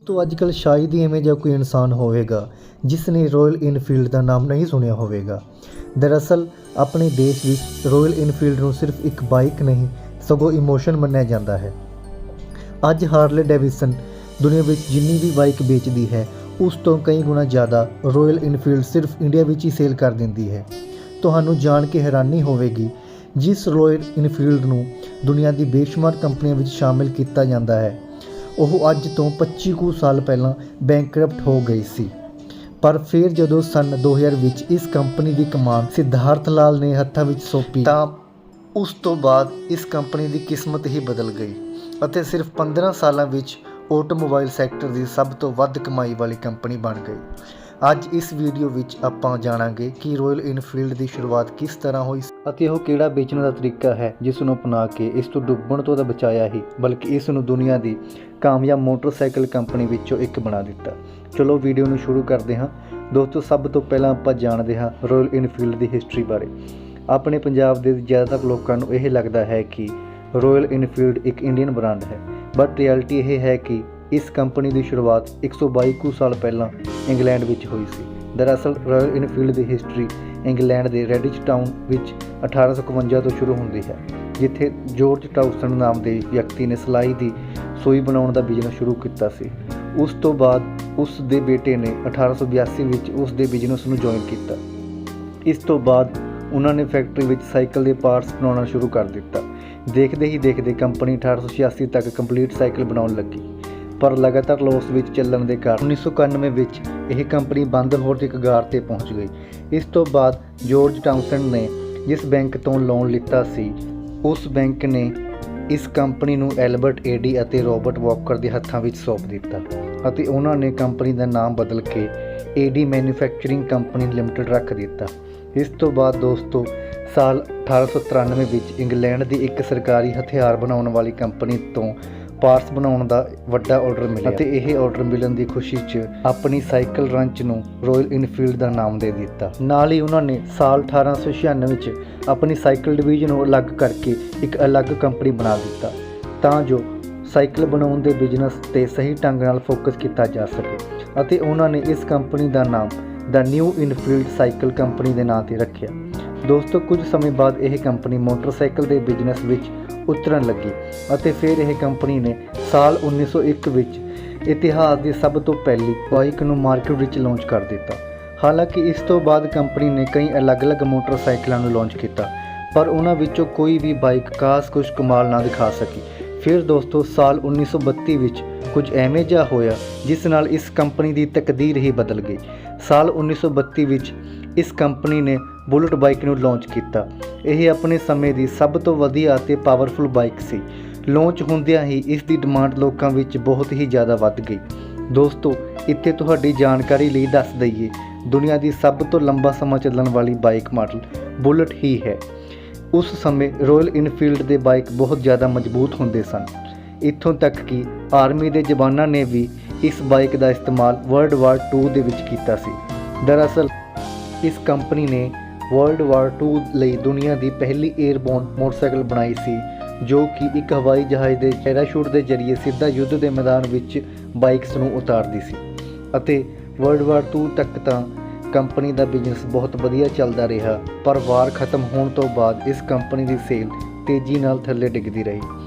तो अजकल शायद ही इवें जिहा कोई इंसान होवेगा जिसने रॉयल इनफील्ड का नाम नहीं सुनिया होवेगा। दरअसल अपने देश विच रॉयल इनफील्ड नूं सिर्फ एक बाइक नहीं सगों इमोशन मन्निया जाता है। अज हार्ले डेविडसन दुनिया विच जिन्नी भी बाइक बेचती है उस तो कई गुना ज़्यादा रॉयल इनफील्ड सिर्फ इंडिया विच ही सेल कर देती है। तुहानूं जान के हैरानी होवेगी जिस रॉयल इनफील्ड नूं दुनिया की बेशुमार कंपनियों विच शामिल किया जाता है ਉਹ ਅੱਜ ਤੋਂ 25 ਕੁ ਸਾਲ ਪਹਿਲਾਂ ਬੈਂਕਰਪਟ ਹੋ ਗਈ ਸੀ। ਪਰ ਫਿਰ ਜਦੋਂ ਸਨ 2000 ਵਿੱਚ ਇਸ ਕੰਪਨੀ ਦੀ ਕਮਾਨ ਸਿਧਾਰਥ ਲਾਲ ਨੇ ਹੱਥਾਂ ਵਿੱਚ ਸੌਂਪੀ ਤਾਂ ਉਸ ਤੋਂ ਬਾਅਦ ਇਸ ਕੰਪਨੀ ਦੀ ਕਿਸਮਤ ਹੀ ਬਦਲ ਗਈ ਅਤੇ ਸਿਰਫ 15 ਸਾਲਾਂ ਵਿੱਚ ਆਟੋਮੋਬਾਈਲ ਸੈਕਟਰ ਦੀ ਸਭ ਤੋਂ ਵੱਧ ਕਮਾਈ ਵਾਲੀ ਕੰਪਨੀ ਬਣ ਗਈ। ਅੱਜ ਇਸ ਵੀਡੀਓ ਵਿੱਚ ਆਪਾਂ ਜਾਣਾਂਗੇ ਕਿ ਰॉयल ਇਨਫੀਲਡ ਦੀ ਸ਼ੁਰੂਆਤ ਕਿਸ ਤਰ੍ਹਾਂ ਹੋਈ ਅਤੇ ਉਹ ਕਿਹੜਾ ਵੇਚਣ ਦਾ ਤਰੀਕਾ ਹੈ ਜਿਸ ਨੂੰ ਅਪਣਾ ਕੇ ਇਸ ਤੋਂ ਡੁੱਬਣ ਤੋਂ ਤਾਂ ਬਚਾਇਆ ਹੀ ਬਲਕਿ ਇਸ ਨੂੰ ਦੁਨੀਆ ਦੀ ਕਾਮਯਾਬ ਮੋਟਰਸਾਈਕਲ ਕੰਪਨੀ ਵਿੱਚੋਂ ਇੱਕ ਬਣਾ ਦਿੱਤਾ। ਚਲੋ ਵੀਡੀਓ ਨੂੰ ਸ਼ੁਰੂ ਕਰਦੇ ਹਾਂ। ਦੋਸਤੋ ਸਭ ਤੋਂ ਪਹਿਲਾਂ ਆਪਾਂ ਜਾਣਦੇ ਹਾਂ ਰॉयल ਇਨਫੀਲਡ ਦੀ ਹਿਸਟਰੀ ਬਾਰੇ। ਆਪਣੇ ਪੰਜਾਬ ਦੇ ਜ਼ਿਆਦਾਤਰ ਲੋਕਾਂ ਨੂੰ ਇਹ ਲੱਗਦਾ ਹੈ ਕਿ ਰॉयल ਇਨਫੀਲਡ ਇੱਕ ਇੰਡੀਅਨ ਬ੍ਰਾਂਡ ਹੈ, ਬਟ ਰਿਐਲਿਟੀ ਇਹ ਹੈ ਕਿ ਇਸ ਕੰਪਨੀ ਦੀ ਸ਼ੁਰੂਆਤ 122 ਕੁ ਸਾਲ ਪਹਿਲਾਂ ਇੰਗਲੈਂਡ ਵਿੱਚ ਹੋਈ ਸੀ। ਦਰਅਸਲ ਰॉयल ਇਨਫੀਲਡ ਦੀ ਹਿਸਟਰੀ ਇੰਗਲੈਂਡ ਦੇ ਰੈਡਿਚ ਟਾਊਨ ਵਿੱਚ 1851 ਤੋਂ ਸ਼ੁਰੂ ਹੁੰਦੀ ਹੈ, ਜਿੱਥੇ ਜੋਰਜ ਟਾਊਸਨ ਨਾਮ ਦੇ ਵਿਅਕਤੀ ਨੇ ਸਿਲਾਈ ਦੀ ਸੂਈ ਬਣਾਉਣ ਦਾ ਬਿਜ਼ਨਸ ਸ਼ੁਰੂ ਕੀਤਾ ਸੀ। ਉਸ ਤੋਂ ਬਾਅਦ ਉਸ ਦੇ ਬੇਟੇ ਨੇ 1882 ਵਿੱਚ ਉਸ ਦੇ ਬਿਜ਼ਨਸ ਨੂੰ ਜੁਆਇਨ ਕੀਤਾ। ਇਸ ਤੋਂ ਬਾਅਦ ਉਹਨਾਂ ਨੇ ਫੈਕਟਰੀ ਵਿੱਚ ਸਾਈਕਲ ਦੇ ਪਾਰਟਸ ਬਣਾਉਣਾ ਸ਼ੁਰੂ ਕਰ ਦਿੱਤਾ। ਦੇਖਦੇ ਹੀ ਦੇਖਦੇ ਕੰਪਨੀ 1886 ਤੱਕ ਕੰਪਲੀਟ ਸਾਈਕਲ ਬਣਾਉਣ ਲੱਗੀ, ਪਰ ਲਗਾਤਾਰ ਲਾਸ ਵਿੱਚ ਚੱਲਣ ਦੇ ਕਾਰਨ 1991 ਵਿੱਚ ਇਹ ਕੰਪਨੀ ਬੰਦ ਹੋਣ ਦੀ ਕਗਾਰ 'ਤੇ ਪਹੁੰਚ ਗਈ। ਇਸ ਤੋਂ ਬਾਅਦ ਜੋਰਜ ਟਾਊਸਨ ਨੇ ਜਿਸ ਬੈਂਕ ਤੋਂ ਲੋਨ ਲਿੱਤਾ ਸੀ ਉਸ ਬੈਂਕ ਨੇ ਇਸ ਕੰਪਨੀ ਨੂੰ ਐਲਬਰਟ ਏਡੀ ਅਤੇ ਰੋਬਰਟ ਵਾਕਰ ਦੇ ਹੱਥਾਂ ਵਿੱਚ ਸੌਂਪ ਦਿੱਤਾ ਅਤੇ ਉਹਨਾਂ ਨੇ ਕੰਪਨੀ ਦਾ ਨਾਮ ਬਦਲ ਕੇ ਏਡੀ ਮੈਨੂਫੈਕਚਰਿੰਗ ਕੰਪਨੀ ਲਿਮਟਿਡ ਰੱਖ ਦਿੱਤਾ। ਇਸ ਤੋਂ ਬਾਅਦ ਦੋਸਤੋ ਸਾਲ 1893 ਵਿੱਚ ਇੰਗਲੈਂਡ ਦੀ ਇੱਕ ਸਰਕਾਰੀ ਹਥਿਆਰ ਬਣਾਉਣ ਵਾਲੀ ਕੰਪਨੀ ਤੋਂ ਪਾਰਟਸ ਬਣਾਉਣ ਦਾ ਵੱਡਾ ਆਰਡਰ ਮਿਲਿਆ ਅਤੇ ਇਹ ਆਰਡਰ ਮਿਲਣ ਦੀ ਖੁਸ਼ੀ 'ਚ ਆਪਣੀ ਸਾਈਕਲ ਰੰਚ ਨੂੰ ਰॉयल ਇਨਫੀਲਡ ਦਾ ਨਾਮ ਦੇ ਦਿੱਤਾ। ਨਾਲ ਹੀ ਉਹਨਾਂ ਨੇ ਸਾਲ 1896 ਵਿੱਚ ਆਪਣੀ ਸਾਈਕਲ ਡਿਵੀਜ਼ਨ ਨੂੰ ਅਲੱਗ ਕਰਕੇ ਇੱਕ ਅਲੱਗ ਕੰਪਨੀ ਬਣਾ ਦਿੱਤਾ ਤਾਂ ਜੋ ਸਾਈਕਲ ਬਣਾਉਣ ਦੇ ਬਿਜ਼ਨਸ 'ਤੇ ਸਹੀ ਢੰਗ ਨਾਲ ਫੋਕਸ ਕੀਤਾ ਜਾ ਸਕੇ ਅਤੇ ਉਹਨਾਂ ਨੇ ਇਸ ਕੰਪਨੀ ਦਾ ਨਾਮ ਦ ਨਿਊ ਇਨਫੀਲਡ ਸਾਈਕਲ ਕੰਪਨੀ ਦੇ ਨਾਂ 'ਤੇ ਰੱਖਿਆ। ਦੋਸਤੋ ਕੁਝ ਸਮੇਂ ਬਾਅਦ ਇਹ ਕੰਪਨੀ ਮੋਟਰਸਾਈਕਲ ਦੇ ਬਿਜ਼ਨਸ ਵਿੱਚ ਉਤਰਨ ਲੱਗੀ ਅਤੇ ਫਿਰ ਇਹ ਕੰਪਨੀ ਨੇ ਸਾਲ 1901 ਵਿੱਚ ਇਤਿਹਾਸ ਦੀ ਸਭ ਤੋਂ ਪਹਿਲੀ ਬਾਈਕ ਨੂੰ ਮਾਰਕੀਟ ਵਿੱਚ ਲਾਂਚ ਕਰ ਦਿੱਤਾ। ਹਾਲਾਂਕਿ ਇਸ ਤੋਂ ਬਾਅਦ ਕੰਪਨੀ ਨੇ ਕਈ ਅਲੱਗ-ਅਲੱਗ ਮੋਟਰਸਾਈਕਲਾਂ ਨੂੰ ਲਾਂਚ ਕੀਤਾ, ਪਰ ਉਹਨਾਂ ਵਿੱਚੋਂ ਕੋਈ ਵੀ ਬਾਈਕ ਖਾਸ ਕੁਝ ਕਮਾਲ ਨਾ ਦਿਖਾ ਸਕੀ। ਫਿਰ ਦੋਸਤੋ ਸਾਲ 1932 ਵਿੱਚ ਕੁਝ ਐਵੇਂ ਜਿਹਾ ਹੋਇਆ ਜਿਸ ਨਾਲ ਇਸ ਕੰਪਨੀ ਦੀ ਤਕਦੀਰ ਹੀ ਬਦਲ ਗਈ। ਸਾਲ 1932 ਵਿੱਚ ਇਸ ਕੰਪਨੀ ਨੇ ਬੁਲਟ ਬਾਈਕ ਨੂੰ ਲਾਂਚ ਕੀਤਾ। ਇਹ ਆਪਣੇ ਸਮੇਂ ਦੀ ਸਭ ਤੋਂ ਵਧੀਆ ਅਤੇ ਪਾਵਰਫੁਲ ਬਾਈਕ ਸੀ। ਲਾਂਚ ਹੁੰਦਿਆਂ ਹੀ ਇਸ ਦੀ ਡਿਮਾਂਡ ਲੋਕਾਂ ਵਿੱਚ ਬਹੁਤ ਹੀ ਜ਼ਿਆਦਾ ਵੱਧ ਗਈ। ਦੋਸਤੋ ਇੱਥੇ ਤੁਹਾਡੀ ਜਾਣਕਾਰੀ ਲਈ ਦੱਸ ਦਈਏ, ਦੁਨੀਆ ਦੀ ਸਭ ਤੋਂ ਲੰਬਾ ਸਮਾਂ ਚੱਲਣ ਵਾਲੀ ਬਾਈਕ ਮਾਡਲ ਬੁਲਟ ਹੀ ਹੈ। ਉਸ ਸਮੇਂ ਰॉयल ਇਨਫੀਲਡ ਦੇ ਬਾਈਕ ਬਹੁਤ ਜ਼ਿਆਦਾ ਮਜ਼ਬੂਤ ਹੁੰਦੇ ਸਨ, ਇੱਥੋਂ ਤੱਕ ਕਿ ਆਰਮੀ ਦੇ ਜਵਾਨਾਂ ਨੇ ਵੀ ਇਸ ਬਾਈਕ ਦਾ ਇਸਤੇਮਾਲ ਵਰਲਡ ਵਾਰ 2 ਦੇ ਵਿੱਚ ਕੀਤਾ ਸੀ। ਦਰਅਸਲ ਇਸ ਕੰਪਨੀ ਨੇ ਵਰਲਡ ਵਾਰ 2 ਲਈ ਦੁਨੀਆ ਦੀ ਪਹਿਲੀ 에ਅਰਬੋਰਨ ਮੋਟਰਸਾਈਕਲ ਬਣਾਈ ਸੀ, ਜੋ ਕਿ ਇੱਕ ਹਵਾਈ ਜਹਾਜ਼ ਦੇ ਪੈਰਾਸ਼ੂਟ ਦੇ ਜ਼ਰੀਏ ਸਿੱਧਾ ਯੁੱਧ ਦੇ ਮੈਦਾਨ ਵਿੱਚ ਬਾਈਕਸ ਨੂੰ ਉਤਾਰਦੀ ਸੀ ਅਤੇ ਵਰਲਡ ਵਾਰ 2 ਤੱਕ ਤਾਂ ਕੰਪਨੀ ਦਾ ਬਿਜ਼ਨਸ ਬਹੁਤ ਵਧੀਆ ਚੱਲਦਾ ਰਿਹਾ, ਪਰ ਵਾਰ ਖਤਮ ਹੋਣ ਤੋਂ ਬਾਅਦ ਇਸ ਕੰਪਨੀ ਦੀ ਸੇਲ ਤੇਜ਼ੀ ਨਾਲ ਥੱਲੇ ਡਿੱਗਦੀ ਰਹੀ।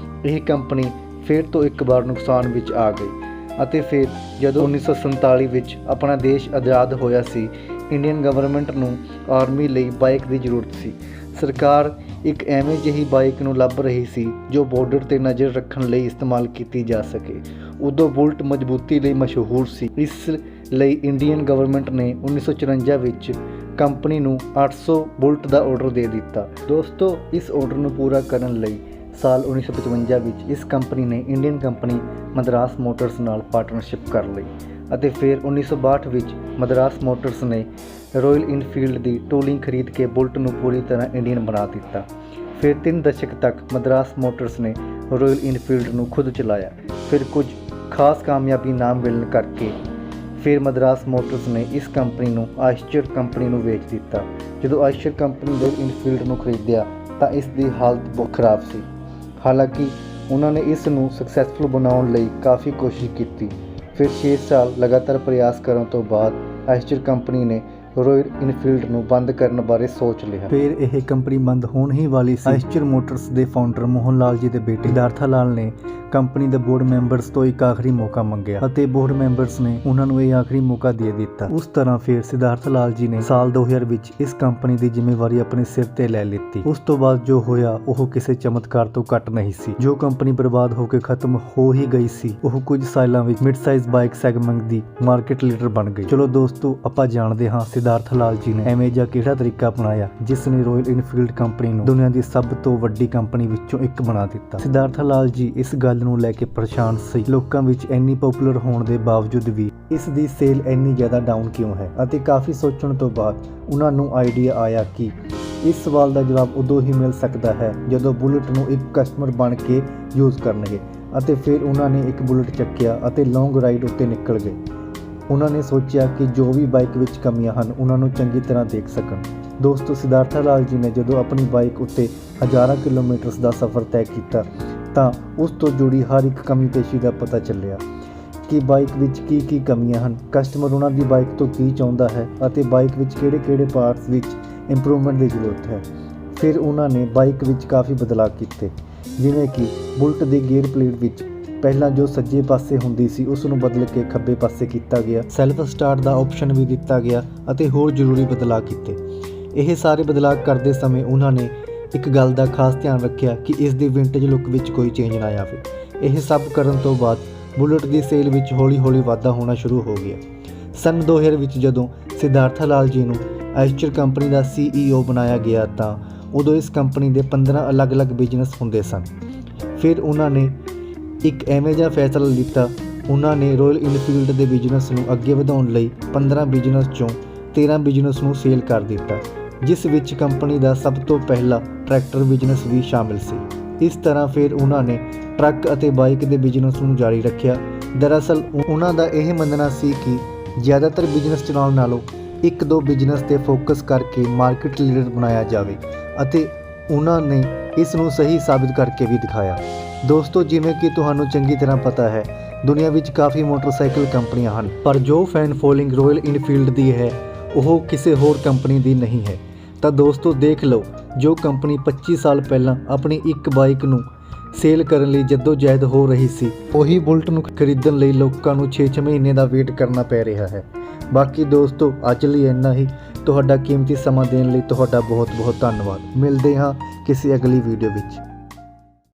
ਇਹ ਕੰਪਨੀ ਫਿਰ ਤੋਂ ਇੱਕ ਵਾਰ ਨੁਕਸਾਨ ਵਿੱਚ ਆ ਗਈ ਅਤੇ ਫਿਰ ਜਦੋਂ 1947 ਵਿੱਚ ਆਪਣਾ ਦੇਸ਼ ਆਜ਼ਾਦ ਹੋਇਆ ਸੀ, ਇੰਡੀਅਨ ਗਵਰਨਮੈਂਟ ਨੂੰ ਆਰਮੀ ਲਈ ਬਾਈਕ ਦੀ ਜ਼ਰੂਰਤ ਸੀ। ਸਰਕਾਰ ਇੱਕ ਐਵੇਂ ਜਿਹੀ ਬਾਈਕ ਨੂੰ ਲੱਭ ਰਹੀ ਸੀ ਜੋ ਬਾਰਡਰ 'ਤੇ ਨਜ਼ਰ ਰੱਖਣ ਲਈ ਇਸਤੇਮਾਲ ਕੀਤੀ ਜਾ ਸਕੇ। ਉਦੋਂ ਬੁਲਟ ਮਜ਼ਬੂਤੀ ਲਈ ਮਸ਼ਹੂਰ ਸੀ, ਇਸ ਲਈ ਇੰਡੀਅਨ ਗਵਰਨਮੈਂਟ ਨੇ 1954 ਵਿੱਚ ਕੰਪਨੀ ਨੂੰ 800 ਬੁਲਟ ਦਾ ਆਰਡਰ ਦੇ ਦਿੱਤਾ। ਦੋਸਤੋ ਇਸ ਆਰਡਰ ਨੂੰ ਪੂਰਾ ਕਰਨ ਲਈ ਸਾਲ 1955 ਵਿੱਚ ਇਸ ਕੰਪਨੀ ਨੇ ਇੰਡੀਅਨ ਕੰਪਨੀ ਮਦਰਾਸ ਮੋਟਰਸ ਨਾਲ ਪਾਰਟਨਰਸ਼ਿਪ ਕਰ ਲਈ ਅਤੇ ਫਿਰ 1962 ਵਿੱਚ ਮਦਰਾਸ ਮੋਟਰਸ ਨੇ ਰॉयल ਇਨਫੀਲਡ ਦੀ ਟੂਲਿੰਗ ਖਰੀਦ ਕੇ ਬੁਲਟ ਨੂੰ ਪੂਰੀ ਤਰ੍ਹਾਂ ਇੰਡੀਅਨ ਬਣਾ ਦਿੱਤਾ। ਫਿਰ 3 ਦਸ਼ਕ ਤੱਕ ਮਦਰਾਸ ਮੋਟਰਸ ਨੇ ਰॉयल ਇਨਫੀਲਡ ਨੂੰ ਖੁਦ ਚਲਾਇਆ। ਫਿਰ ਕੁਝ ਖਾਸ ਕਾਮਯਾਬੀ ਨਾ ਮਿਲਣ ਕਰਕੇ ਫਿਰ ਮਦਰਾਸ ਮੋਟਰਸ ਨੇ ਇਸ ਕੰਪਨੀ ਨੂੰ ਆਇਸ਼ਰ ਕੰਪਨੀ ਨੂੰ ਵੇਚ ਦਿੱਤਾ। ਜਦੋਂ ਆਇਸ਼ਰ ਕੰਪਨੀ ਨੇ ਇਨਫੀਲਡ ਨੂੰ ਖਰੀਦਿਆ ਤਾਂ ਇਸ ਦੀ ਹਾਲਤ ਬਹੁਤ ਖਰਾਬ ਸੀ। ਹਾਲਾਂਕਿ ਉਹਨਾਂ ਨੇ ਇਸ ਨੂੰ ਸਕਸੈਸਫੁਲ ਬਣਾਉਣ ਲਈ ਕਾਫੀ ਕੋਸ਼ਿਸ਼ ਕੀਤੀ। ਫਿਰ 6 ਸਾਲ ਲਗਾਤਾਰ ਪ੍ਰਯਾਸ ਕਰਨ ਤੋਂ ਬਾਅਦ ਐਸਚਰ ਕੰਪਨੀ ਨੇ ਰਾਇਲ ਇਨਫੀਲਡ ਨੂੰ ਬੰਦ ਕਰਨ ਬਾਰੇ ਸੋਚ ਲਿਆ। ਫਿਰ ਇਹ ਕੰਪਨੀ ਬੰਦ ਹੋਣ ਹੀ ਵਾਲੀ ਸੀ। ਐਸਚਰ ਮੋਟਰਸ ਦੇ ਫਾਊਂਡਰ ਮੋਹਨ ਲਾਲ ਜੀ ਦੇ ਬੇਟੇ ਸਿਧਾਰਥ ਲਾਲ ਨੇ ਕੰਪਨੀ ਦੇ ਬੋਰਡ ਮੈਂਬਰਸ ਤੋਂ ਇੱਕ ਆਖਰੀ ਮੌਕਾ ਮੰਗਿਆ ਅਤੇ ਬੋਰਡ ਮੈਂਬਰਸ ਨੇ ਉਹਨਾਂ ਨੂੰ ਇਹ ਆਖਰੀ ਮੌਕਾ ਦੇ ਦਿੱਤਾ। ਉਸ ਤਰ੍ਹਾਂ ਫਿਰ ਸਿਧਾਰਥ ਲਾਲ ਜੀ ਨੇ ਸਾਲ 2000 ਵਿੱਚ ਇਸ ਕੰਪਨੀ ਦੀ ਜ਼ਿੰਮੇਵਾਰੀ ਆਪਣੇ ਸਿਰ ਤੇ ਲੈ ਲਿੱਤੀ। ਉਸ ਤੋਂ ਬਾਅਦ ਜੋ ਹੋਇਆ ਉਹ ਕਿਸੇ ਚਮਤਕਾਰ ਤੋਂ ਘੱਟ ਨਹੀਂ ਸੀ। ਜੋ ਕੰਪਨੀ ਬਰਬਾਦ ਹੋ ਕੇ ਖਤਮ ਹੋ ਹੀ ਗਈ ਸੀ, ਉਹ ਕੁਝ ਸਾਲਾਂ ਵਿੱਚ ਮਿਡ ਸਾਈਜ਼ ਬਾਈਕ ਸੈਗਮੈਂਟ ਦੀ ਮਾਰਕੀਟ ਲੀਡਰ ਬਣ ਗਈ। ਚਲੋ ਦੋਸਤੋ, ਆਪਾਂ ਜਾਣਦੇ ਹਾਂ ਸਿਧਾਰਥ ਲਾਲ ਜੀ ਨੇ ਐਵੇਂ ਜਿਹਾ ਕਿਹੜਾ ਤਰੀਕਾ ਅਪਣਾਇਆ ਜਿਸ ਨੇ ਰਾਇਲ ਇਨਫੀਲਡ ਕੰਪਨੀ ਨੂੰ ਦੁਨੀਆ ਦੀ ਸਭ ਤੋਂ ਵੱਡੀ ਕੰਪਨੀ ਵਿੱਚੋਂ ਇੱਕ ਬਣਾ ਦਿੱਤਾ। ਸਿਧਾਰਥ ਲਾਲ ਜੀ ਇਸ ਗੱਲ ਨੂੰ ਲੈ ਕੇ ਪਰੇਸ਼ਾਨ ਸੀ, ਲੋਕਾਂ ਵਿੱਚ ਇੰਨੀ ਪਪੂਲਰ ਹੋਣ ਦੇ ਬਾਵਜੂਦ ਵੀ ਇਸ ਦੀ ਸੇਲ ਇੰਨੀ ਜ਼ਿਆਦਾ ਡਾਊਨ ਕਿਉਂ ਹੈ। ਅਤੇ ਕਾਫੀ ਸੋਚਣ ਤੋਂ ਬਾਅਦ ਉਹਨਾਂ ਨੂੰ ਆਈਡੀਆ ਆਇਆ ਕਿ ਇਸ ਸਵਾਲ ਦਾ ਜਵਾਬ ਉਦੋਂ ਹੀ ਮਿਲ ਸਕਦਾ ਹੈ ਜਦੋਂ ਬੁਲਟ ਨੂੰ ਇੱਕ ਕਸਟਮਰ ਬਣ ਕੇ ਯੂਜ਼ ਕਰਨਗੇ। ਅਤੇ ਫਿਰ ਉਹਨਾਂ ਨੇ ਇੱਕ ਬੁਲਟ ਚੱਕਿਆ ਅਤੇ ਲੌਂਗ ਰਾਈਡ ਉੱਤੇ ਨਿਕਲ ਗਏ। ਉਹਨਾਂ ਨੇ ਸੋਚਿਆ ਕਿ ਜੋ ਵੀ ਬਾਈਕ ਵਿੱਚ ਕਮੀਆਂ ਹਨ ਉਹਨਾਂ ਨੂੰ ਚੰਗੀ ਤਰ੍ਹਾਂ ਦੇਖ ਸਕਣ। ਦੋਸਤੋ, ਸਿਧਾਰਥ ਲਾਲ ਜੀ ਨੇ ਜਦੋਂ ਆਪਣੀ ਬਾਈਕ ਉੱਤੇ ਹਜ਼ਾਰਾਂ ਕਿਲੋਮੀਟਰਸ ਦਾ ਸਫ਼ਰ ਤੈਅ ਕੀਤਾ ਤਾਂ ਉਸ ਤੋਂ ਜੁੜੀ ਹਰ ਇੱਕ ਕਮੀ ਪੇਸ਼ੀ ਦਾ ਪਤਾ ਚੱਲਿਆ ਕਿ ਬਾਈਕ ਵਿੱਚ ਕੀ ਕਮੀਆਂ ਹਨ, ਕਸਟਮਰ ਉਹਨਾਂ ਦੀ ਬਾਈਕ ਤੋਂ ਕੀ ਚਾਹੁੰਦਾ ਹੈ ਅਤੇ ਬਾਈਕ ਵਿੱਚ ਕਿਹੜੇ ਪਾਰਟਸ ਵਿੱਚ ਇੰਪਰੂਵਮੈਂਟ ਦੀ ਜ਼ਰੂਰਤ ਹੈ। ਫਿਰ ਉਹਨਾਂ ਨੇ ਬਾਈਕ ਵਿੱਚ ਕਾਫੀ ਬਦਲਾਅ ਕੀਤੇ, ਜਿਵੇਂ ਕਿ ਬੁਲਟ ਦੀ ਗੇਅਰ ਪਲੇਟ ਵਿੱਚ ਪਹਿਲਾਂ ਜੋ ਸੱਜੇ ਪਾਸੇ ਹੁੰਦੀ ਸੀ ਉਸ ਨੂੰ ਬਦਲ ਕੇ ਖੱਬੇ ਪਾਸੇ ਕੀਤਾ ਗਿਆ। ਸੈਲਫ ਸਟਾਰਟ ਦਾ ਆਪਸ਼ਨ ਵੀ ਦਿੱਤਾ ਗਿਆ ਅਤੇ ਹੋਰ ਜ਼ਰੂਰੀ ਬਦਲਾਅ ਕੀਤੇ। ਇਹ ਸਾਰੇ ਬਦਲਾਅ ਕਰਦੇ ਸਮੇਂ ਉਹਨਾਂ ਨੇ ਇੱਕ ਗੱਲ ਦਾ ਖਾਸ ਧਿਆਨ ਰੱਖਿਆ ਕਿ ਇਸ ਦੀ ਵਿੰਟੇਜ ਲੁੱਕ ਵਿੱਚ ਕੋਈ ਚੇਂਜ ਨਾ ਆਵੇ। ਇਹ ਸਭ ਕਰਨ ਤੋਂ ਬਾਅਦ ਬੁਲਟ ਦੀ ਸੇਲ ਵਿੱਚ ਹੌਲੀ-ਹੌਲੀ ਵਾਧਾ ਹੋਣਾ ਸ਼ੁਰੂ ਹੋ ਗਿਆ। ਸੰਨ 2000 ਵਿੱਚ ਜਦੋਂ ਸਿਧਾਰਥ ਲਾਲ ਜੀ ਨੂੰ ਐਸਚਰ ਕੰਪਨੀ ਦਾ CEO ਬਣਾਇਆ ਗਿਆ ਤਾਂ ਉਦੋਂ ਇਸ ਕੰਪਨੀ ਦੇ 15 ਅਲੱਗ-ਅਲੱਗ ਬਿਜ਼ਨਸ ਹੁੰਦੇ ਸਨ। ਫਿਰ ਉਹਨਾਂ ਨੇ ਇੱਕ ਐਵੇਂ ਜਿਹਾ ਫੈਸਲਾ ਲਿੱਤਾ, ਉਹਨਾਂ ਨੇ ਰਾਇਲ ਇਨਫੀਲਡ ਦੇ ਬਿਜ਼ਨਸ ਨੂੰ ਅੱਗੇ ਵਧਾਉਣ ਲਈ 15 ਬਿਜ਼ਨਸ ਚੋਂ 13 ਬਿਜ਼ਨਸ ਨੂੰ ਸੇਲ ਕਰ ਦਿੱਤਾ, ਜਿਸ ਵਿੱਚ ਕੰਪਨੀ ਦਾ ਸਭ ਤੋਂ ਪਹਿਲਾ ਟਰੈਕਟਰ ਬਿਜ਼ਨਸ ਵੀ ਸ਼ਾਮਿਲ ਸੀ। ਇਸ ਤਰ੍ਹਾਂ ਫਿਰ ਉਹਨਾਂ ਨੇ ਟਰੱਕ ਅਤੇ ਬਾਈਕ ਦੇ ਬਿਜ਼ਨਸ ਨੂੰ ਜਾਰੀ ਰੱਖਿਆ। ਦਰਅਸਲ ਉਹਨਾਂ ਦਾ ਇਹ ਮੰਨਣਾ ਸੀ ਕਿ ਜ਼ਿਆਦਾਤਰ ਬਿਜ਼ਨਸ ਚਲਾਉਣ ਨਾਲੋਂ 1-2 ਬਿਜ਼ਨਸ 'ਤੇ ਫੋਕਸ ਕਰਕੇ ਮਾਰਕੀਟ ਲੀਡਰ ਬਣਾਇਆ ਜਾਵੇ ਅਤੇ ਉਹਨਾਂ ਨੇ ਇਸ ਨੂੰ ਸਹੀ ਸਾਬਿਤ ਕਰਕੇ ਵੀ ਦਿਖਾਇਆ। ਦੋਸਤੋ, ਜਿਵੇਂ ਕਿ ਤੁਹਾਨੂੰ ਚੰਗੀ ਤਰ੍ਹਾਂ ਪਤਾ ਹੈ, ਦੁਨੀਆ ਵਿੱਚ ਕਾਫੀ ਮੋਟਰਸਾਈਕਲ ਕੰਪਨੀਆਂ ਹਨ, ਪਰ ਜੋ ਫੈਨ ਫੋਲੋਇੰਗ ਰਾਇਲ ਇਨਫੀਲਡ ਦੀ ਹੈ ਉਹ ਕਿਸੇ ਹੋਰ ਕੰਪਨੀ ਦੀ ਨਹੀਂ ਹੈ। ਤਾਂ ਦੋਸਤੋ, ਦੇਖ ਲਓ, ਜੋ ਕੰਪਨੀ 25 ਸਾਲ ਪਹਿਲਾਂ ਆਪਣੀ ਇੱਕ ਬਾਈਕ ਨੂੰ ਸੇਲ ਕਰਨ ਲਈ ਜਹਿਦ ਹੋ ਰਹੀ ਸੀ, ਉਹੀ ਬੁਲਟ ਨੂੰ ਖਰੀਦਣ ਲਈ ਲੋਕਾਂ ਨੂੰ 6 ਮਹੀਨੇ ਦਾ ਵੇਟ ਕਰਨਾ ਪੈ ਰਿਹਾ ਹੈ। ਬਾਕੀ ਦੋਸਤੋ, ਅੱਜ ਲਈ ਇੰਨਾ ਹੀ। ਤੁਹਾਡਾ ਕੀਮਤੀ ਸਮਾਂ ਦੇਣ ਲਈ ਤੁਹਾਡਾ ਬਹੁਤ-ਬਹੁਤ ਧੰਨਵਾਦ। ਮਿਲਦੇ ਹਾਂ ਕਿਸੇ ਅਗਲੀ ਵੀਡੀਓ ਵਿੱਚ।